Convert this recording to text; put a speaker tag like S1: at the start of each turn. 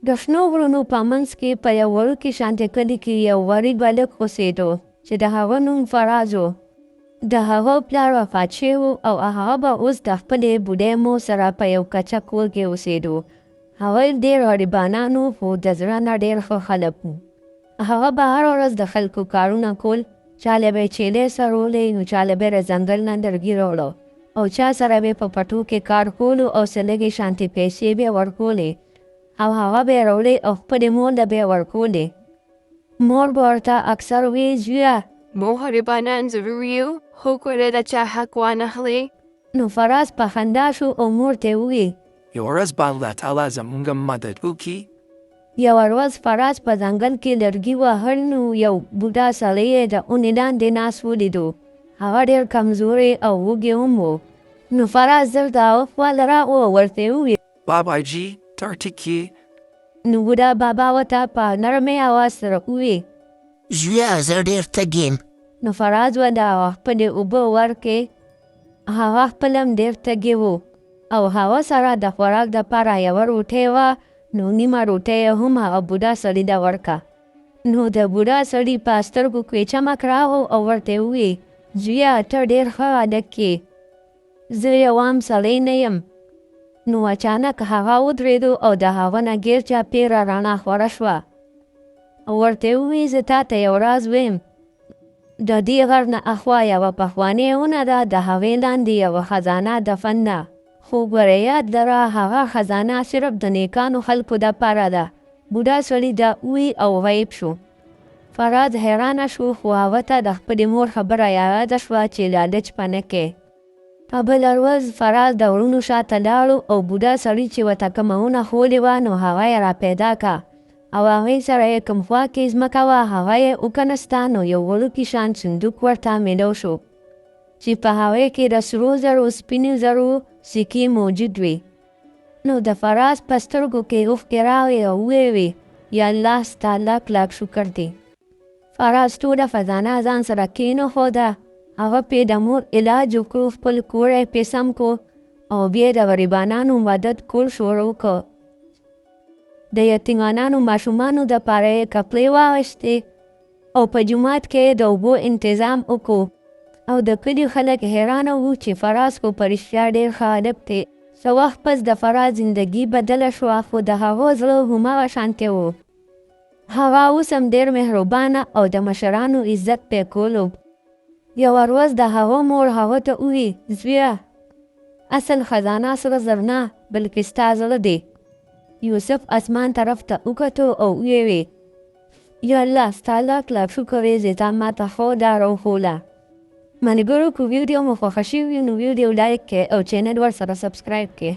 S1: د شنو غرونو په منځ کې په یو وړوکي شانتې کلي کې یو غریب هلک اوسېدو چې د هغه نوم فراز و. د هغه پلار وفات شوی و او هغه به اوس د خپلې بوډۍ مور سره په یو کچه کور کې اوسېدو. هغوی ډېر غریبانان وو خو د زړه نه ډېر ښه خلک وو. هغه به هره ورځ د خلکو کارونه کول، چا له به یې چیلې سرولی، نو چا له به یې د ځنګل نه لرګي راوړه او چا سره به یې په پټو کې کار کولو او څه لږې شانتې پیسې به یې ورکولې او هغه به یې راوړې او خپلې مور له به یې ورکولې. مور به ورته اکثر وی زویه
S2: مو غریبانان ضروري یو، خو که د چا حق وانخلې.
S1: نو فراز په خندا شو او مور ته ووی
S3: یو ورځ به الله تعالی زموږ مدد وکړي.
S1: یوه ورځ فراز په ځنګل کې لرګي وهل، نو یو بوډا سړی یې د اونې لاندې ناست ولیدو. هغه ډېر کمزوری او وږی هم و. نو فراز زر د هغه خواله راغی او ورته یې وویل
S3: بابا جي ته ټیک یې؟
S1: نو بوډا بابا ورته په نرمې اواز سره وویل
S4: زویه زه ډېر تږی یم.
S1: نو فراز ورته هغه خپلې اوبه ورکړې. هغه خپل هم ډېر تږی و او هغه سره د خوراک دپاره یوه روټۍ وه، نو نیمه روټۍ یې هم هغه بوډا سړي ته ورکړه. نو د بوډا سړي په سترګو کې چمک راغی او ورته یې وویل زویه ته ډېر ښه هلک یې، زه یو عام سړی نه یم. نو اچانک هغه ودرېدو او د هغه نه ګیر چاپېره رڼا خوره شوه او ورته یې وویل زه تا ته یو راز ویم. د دې غر نه اخوا یوه پخوانۍ ونه ده، د هغې لاندې یوه خزانه دفن ده، خو ګوره یاد لره هغه خزانه صرف د نیکانو خلکو دپاره ده. بوډا سړي دا وویل او غیب شو. فراز حیرانه شو خو هغه ته د خپلې مور خبره یاده شوه چې لالچ په نه کې. په بله ورځ فراز د غرونو شاته لاړو او بوډا سړي چې ورته کومه ونه ښولې وه نو هغه یې راپیدا کړه او هغې سره یې کوم خوا کې ځمکه وه هغه یې وکنسته، نو یو وړوکي شان صندوق ورته میلو شو چې په هغې کې د سرو زرو سپینو زرو سکې موجود وي. نو د فراز په سترګو کې اوښکې راغلې او ویې وی یا الله ستا لاک لاک شکر دی. فراز ټوله خزانه ځان سره کېنښوده. هغه پې د مور علاج وکړو، خپل کور یې پې سم کړو او بیا د غریبانانو مدد کول شروع کړ. د یتیمانانو ماشومانو دپاره یې کپړې واخیستې او په جومات کې یې د اوبو انتظام وکړو او د کلي خلک حیرانه وو چې فراز خو په رښتیا ډېر ښه هلک دی. څه وخت پس د فراز زندګي بدله شوه خو د هغه زړه هماغه شانتې و. هغه اوس هم ډېر مهربانه او د مشرانو عزت پې کولو. یوه ورځ د هغه مور هغه ته وویل زویه اصل خزانه سره زر نه بلکې ستا زړه دی. یوسف اسمان طرف ته وکتو او ویې وی یا الله ستا لاک لاک شکر یې چې تا ما ته ښه لاره وښوله. ملګرو که ویډیو مو خوښه شوي وي نو ویډیو لایک کړئ او چینل ورسره سبسکرایب کړئ.